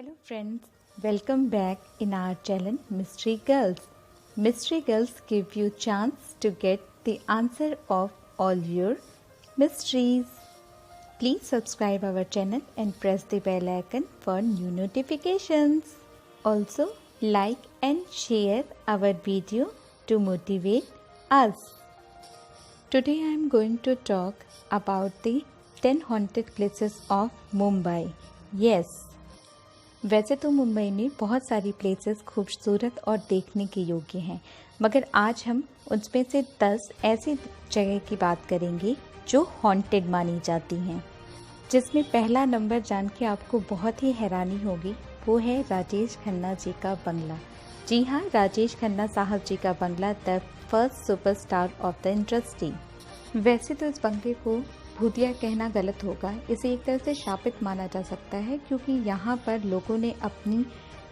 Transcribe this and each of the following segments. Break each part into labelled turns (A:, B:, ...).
A: Hello friends, welcome back in our channel Mystery Girls. Mystery Girls give you chance to get the answer of all your mysteries. Please subscribe our channel and press the bell icon for new notifications. Also like and share our video to motivate us. Today I am going to talk about the 10 haunted places of Mumbai. Yes, वैसे तो मुंबई में बहुत सारी places खूबसूरत और देखने के योग्य हैं, मगर आज हम उनमें से 10 ऐसी जगह की बात करेंगे जो हॉन्टेड मानी जाती हैं, जिसमें पहला नंबर जान के आपको बहुत ही हैरानी होगी। वो है राजेश खन्ना जी का बंगला। जी हाँ, राजेश खन्ना साहब जी का बंगला, the first superstar of the industry. वैसे तो इस बंगले को भूतिया कहना गलत होगा, इसे एक तरह से शापित माना जा सकता है, क्योंकि यहाँ पर लोगों ने अपनी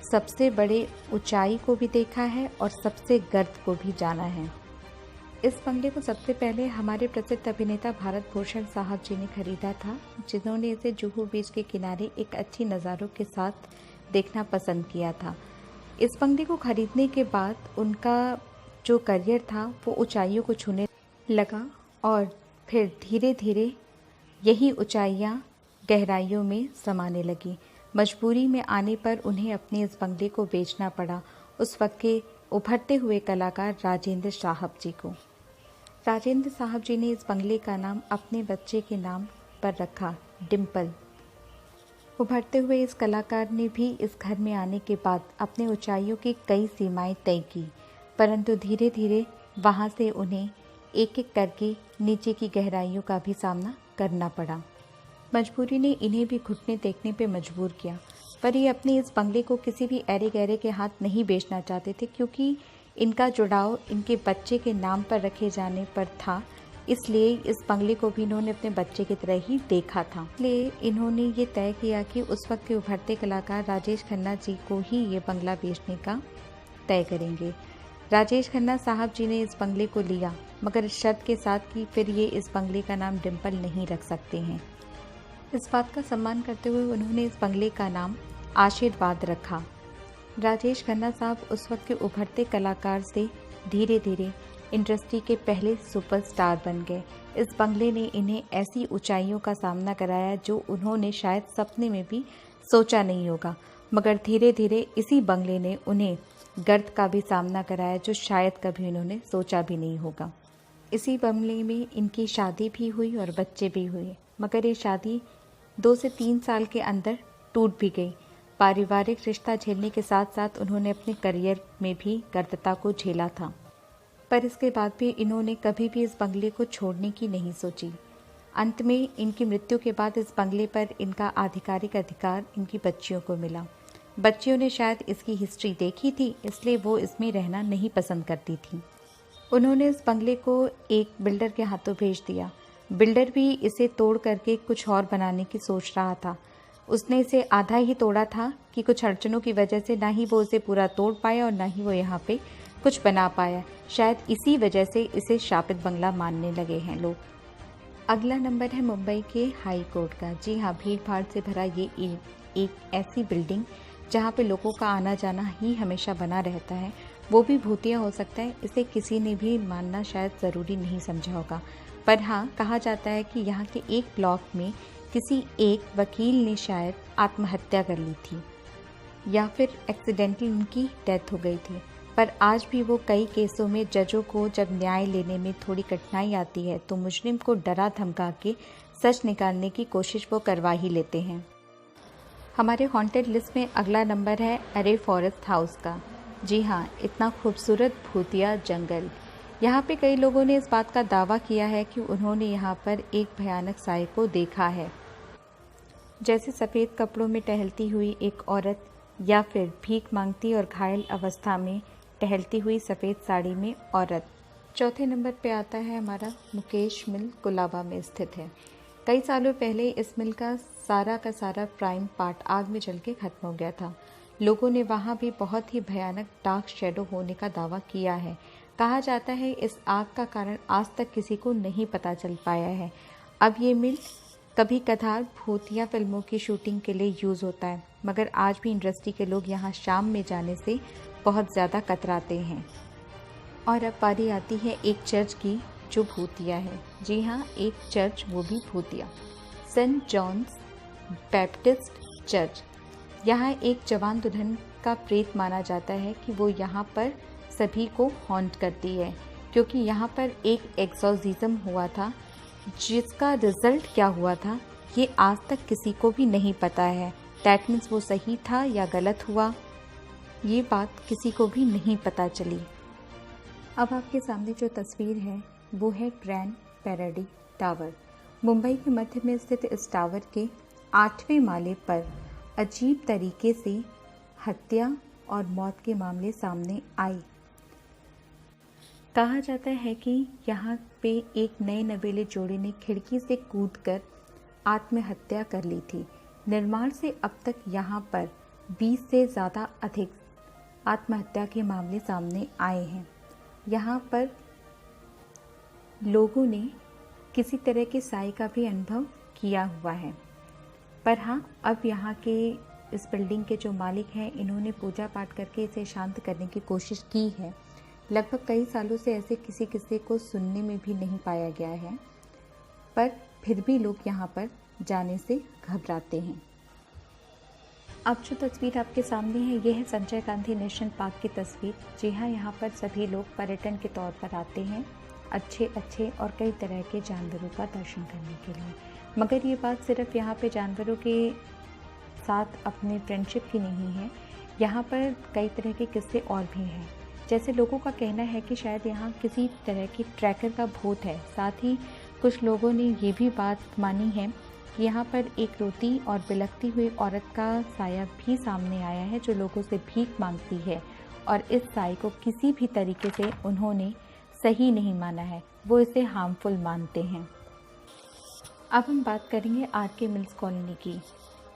A: सबसे बड़े ऊंचाई को भी देखा है और सबसे गर्द को भी जाना है। इस बंगले को सबसे पहले हमारे प्रसिद्ध अभिनेता भारत भूषण साहब जी ने खरीदा था, जिन्होंने इसे जुहू बीच के किनारे एक अच्छी नज़ारों के साथ देखना पसंद किया था। इस बंगले को खरीदने के बाद उनका जो करियर था वो ऊंचाइयों को छूने लगा और फिर धीरे धीरे यही ऊंचाइयां गहराइयों में समाने लगी। मजबूरी में आने पर उन्हें अपने इस बंगले को बेचना पड़ा उस वक्त के उभरते हुए कलाकार राजेंद्र साहब जी को। राजेंद्र साहब जी ने इस बंगले का नाम अपने बच्चे के नाम पर रखा, डिम्पल। उभरते हुए इस कलाकार ने भी इस घर में आने के बाद अपने ऊंचाइयों की कई सीमाएं तय की, परंतु धीरे धीरे वहां से उन्हें एक एक करके नीचे की गहराइयों का भी सामना करना पड़ा। मजबूरी ने इन्हें भी घुटने टेकने पे मजबूर किया, पर ये अपने इस बंगले को किसी भी ऐरे गहरे के हाथ नहीं बेचना चाहते थे, क्योंकि इनका जुड़ाव इनके बच्चे के नाम पर रखे जाने पर था। इसलिए इस बंगले को भी इन्होंने अपने बच्चे की तरह ही देखा था। इसलिए इन्होंने ये तय किया कि उस वक्त के उभरते कलाकार राजेश खन्ना जी को ही ये बंगला बेचने का तय करेंगे। राजेश खन्ना साहब जी ने इस बंगले को लिया, मगर इस शर्त के साथ कि फिर ये इस बंगले का नाम डिम्पल नहीं रख सकते हैं। इस बात का सम्मान करते हुए उन्होंने इस बंगले का नाम आशीर्वाद रखा। राजेश खन्ना साहब उस वक्त के उभरते कलाकार से धीरे धीरे इंडस्ट्री के पहले सुपरस्टार बन गए। इस बंगले ने इन्हें ऐसी ऊंचाइयों का सामना कराया जो उन्होंने शायद सपने में भी सोचा नहीं होगा, मगर धीरे धीरे इसी बंगले ने उन्हें गर्द का भी सामना कराया जो शायद कभी उन्होंने सोचा भी नहीं होगा। इसी बंगले में इनकी शादी भी हुई और बच्चे भी हुए, मगर ये शादी 2 से 3 साल के अंदर टूट भी गई। पारिवारिक रिश्ता झेलने के साथ साथ उन्होंने अपने करियर में भी गर्दता को झेला था, पर इसके बाद भी इन्होंने कभी भी इस बंगले को छोड़ने की नहीं सोची। अंत में इनकी मृत्यु के बाद इस बंगले पर इनका आधिकारिक अधिकार इनकी बच्चियों को मिला। बच्चियों ने शायद इसकी हिस्ट्री देखी थी, इसलिए वो इसमें रहना नहीं पसंद करती थी। उन्होंने इस बंगले को एक बिल्डर के हाथों भेज दिया। बिल्डर भी इसे तोड़ करके कुछ और बनाने की सोच रहा था। उसने इसे आधा ही तोड़ा था कि कुछ अड़चनों की वजह से ना ही वो उसे पूरा तोड़ पाया और ना ही वो यहाँ पे कुछ बना पाया। शायद इसी वजह से इसे शापित बंगला मानने लगे हैं लोग। अगला नंबर है मुंबई के हाई कोर्ट का। जी हाँ, भीड़ भाड़ से भरा ये एक ऐसी बिल्डिंग जहाँ पे लोगों का आना जाना ही हमेशा बना रहता है, वो भी भूतिया हो सकता है, इसे किसी ने भी मानना शायद ज़रूरी नहीं समझा होगा। पर हाँ, कहा जाता है कि यहाँ के एक ब्लॉक में किसी एक वकील ने शायद आत्महत्या कर ली थी या फिर एक्सीडेंटली उनकी डेथ हो गई थी। पर आज भी वो कई केसों में जजों को जब न्याय लेने में थोड़ी कठिनाई आती है तो मुजरिम को डरा धमका के सच निकालने की कोशिश वो करवा ही लेते हैं। हमारे हॉन्टेड लिस्ट में अगला नंबर है अरे फॉरेस्ट हाउस का। जी हाँ, इतना खूबसूरत भूतिया जंगल। यहाँ पे कई लोगों ने इस बात का दावा किया है कि उन्होंने यहाँ पर एक भयानक साए को देखा है, जैसे सफ़ेद कपड़ों में टहलती हुई एक औरत या फिर भीख मांगती और घायल अवस्था में टहलती हुई सफ़ेद साड़ी में औरत। चौथे नंबर पे आता है हमारा मुकेश मिल, कोलाबा में स्थित है। कई सालों पहले इस मिल का सारा प्राइम पार्ट आग में जल के खत्म हो गया था। लोगों ने वहाँ भी बहुत ही भयानक डार्क शेडो होने का दावा किया है। कहा जाता है इस आग का कारण आज तक किसी को नहीं पता चल पाया है। अब ये मिल कभी कभार भूतिया फिल्मों की शूटिंग के लिए यूज़ होता है। मगर आज भी इंडस्ट्री के लोग यहाँ शाम में जाने से बहुत ज़्यादा कतराते हैं। और अब बारी आती है एक चर्च की जो भूतिया है। जी हाँ, एक चर्च, वो भी भूतिया, सेंट जॉन्स बैप्टिस्ट चर्च। यहाँ एक जवान दुल्हन का प्रेत माना जाता है कि वो यहाँ पर सभी को हॉन्ट करती है, क्योंकि यहाँ पर एक एक्सॉर्सिज्म हुआ था जिसका रिजल्ट क्या हुआ था ये आज तक किसी को भी नहीं पता है। दैट मीन्स वो सही था या गलत हुआ, ये बात किसी को भी नहीं पता चली। अब आपके सामने जो तस्वीर है वो है ग्रैंड पैराडी टावर। मुंबई के मध्य में स्थित इस टावर के 8वें माले पर अजीब तरीके से हत्या और मौत के मामले सामने आए। कहा जाता है कि यहाँ पे एक नए नवेले जोड़े ने खिड़की से कूदकर आत्महत्या कर ली थी। निर्माण से अब तक यहाँ पर 20 से ज़्यादा अधिक आत्महत्या के मामले सामने आए हैं। यहाँ पर लोगों ने किसी तरह के साए का भी अनुभव किया हुआ है। पर हाँ, अब यहाँ के इस बिल्डिंग के जो मालिक हैं, इन्होंने पूजा पाठ करके इसे शांत करने की कोशिश की है। लगभग कई सालों से ऐसे किसी किस्से को सुनने में भी नहीं पाया गया है, पर फिर भी लोग यहाँ पर जाने से घबराते हैं। अब जो तस्वीर आपके सामने है, ये है संजय गांधी नेशनल पार्क की तस्वीर। जी हाँ, यहाँ पर सभी लोग पर्यटन के तौर पर आते हैं अच्छे और कई तरह के जानवरों का दर्शन करने के लिए। मगर ये बात सिर्फ यहाँ पे जानवरों के साथ अपने फ्रेंडशिप की नहीं है, यहाँ पर कई तरह के किस्से और भी हैं। जैसे लोगों का कहना है कि शायद यहाँ किसी तरह की ट्रैकर का भूत है। साथ ही कुछ लोगों ने ये भी बात मानी है कि यहाँ पर एक रोती और बिलखती हुई औरत का साया भी सामने आया है जो लोगों से भीख मांगती है, और इस साए को किसी भी तरीके से उन्होंने सही नहीं माना है, वो इसे हार्मफुल मानते हैं। अब हम बात करेंगे आर.के. मिल्स कॉलोनी की।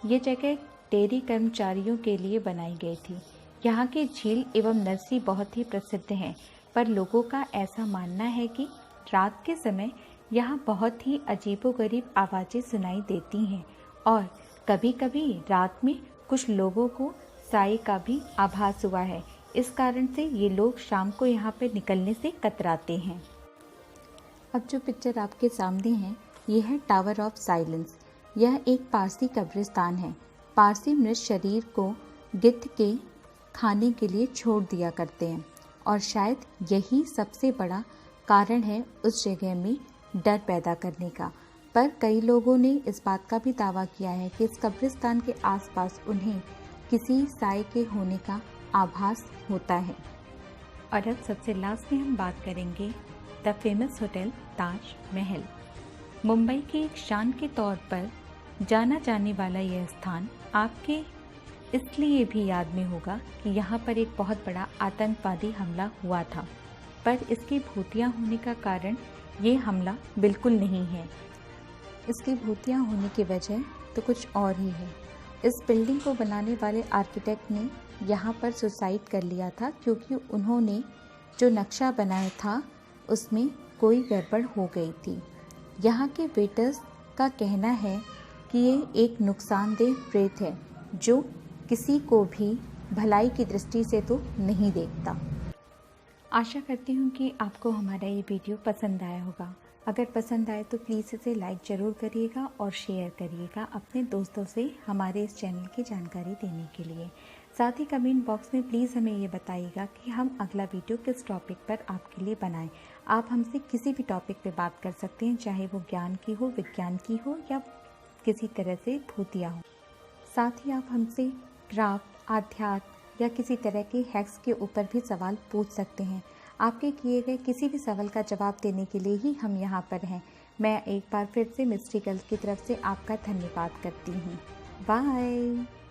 A: ये जगह डेयरी कर्मचारियों के लिए बनाई गई थी। यहाँ की झील एवं नर्सरी बहुत ही प्रसिद्ध हैं, पर लोगों का ऐसा मानना है कि रात के समय यहाँ बहुत ही अजीबोगरीब आवाज़ें सुनाई देती हैं, और कभी कभी रात में कुछ लोगों को साए का भी आभास हुआ है। इस कारण से ये लोग शाम को यहाँ पे निकलने से कतराते हैं। अब जो पिक्चर आपके सामने है, ये है टावर ऑफ साइलेंस। यह एक पारसी कब्रिस्तान है। पारसी मृत शरीर को गिद्ध के खाने के लिए छोड़ दिया करते हैं, और शायद यही सबसे बड़ा कारण है उस जगह में डर पैदा करने का। पर कई लोगों ने इस बात का भी दावा किया है कि इस कब्रिस्तान के आसपास उन्हें किसी साए के होने का आभास होता है। और अब सबसे लास्ट में हम बात करेंगे the famous hotel Taj Mahal. Mumbai की एक शान के तौर पर जाना जाने वाला यह स्थान आपके इसलिए भी याद में होगा कि यहाँ पर एक बहुत बड़ा आतंकवादी हमला हुआ था, पर इसके भूतिया होने का कारण ये हमला बिल्कुल नहीं है। इसके भूतिया होने की वजह तो कुछ और ही है। इस बिल्डिंग को बनाने वाले आर्किटेक्ट ने यहाँ पर सुसाइड कर लिया था, क्योंकि उन्होंने जो नक्शा बनाया था उसमें कोई गड़बड़ हो गई थी। यहाँ के वेटर्स का कहना है कि ये एक नुकसानदेह प्रेत है जो किसी को भी भलाई की दृष्टि से तो नहीं देखता। आशा करती हूँ कि आपको हमारा ये वीडियो पसंद आया होगा। अगर पसंद आए तो प्लीज़ इसे लाइक ज़रूर करिएगा और शेयर करिएगा अपने दोस्तों से हमारे इस चैनल की जानकारी देने के लिए। साथ ही कमेंट बॉक्स में प्लीज़ हमें ये बताइएगा कि हम अगला वीडियो किस टॉपिक पर आपके लिए बनाएं। आप हमसे किसी भी टॉपिक पे बात कर सकते हैं, चाहे वो ज्ञान की हो, विज्ञान की हो, या किसी तरह से भूतिया हो। साथ ही आप हमसे क्राफ्ट, आध्यात्म या किसी तरह के हैक्स के ऊपर भी सवाल पूछ सकते हैं। आपके किए गए किसी भी सवाल का जवाब देने के लिए ही हम यहाँ पर हैं। मैं एक बार फिर से मिस्ट्री गर्ल्स की तरफ से आपका धन्यवाद करती हूँ। बाय।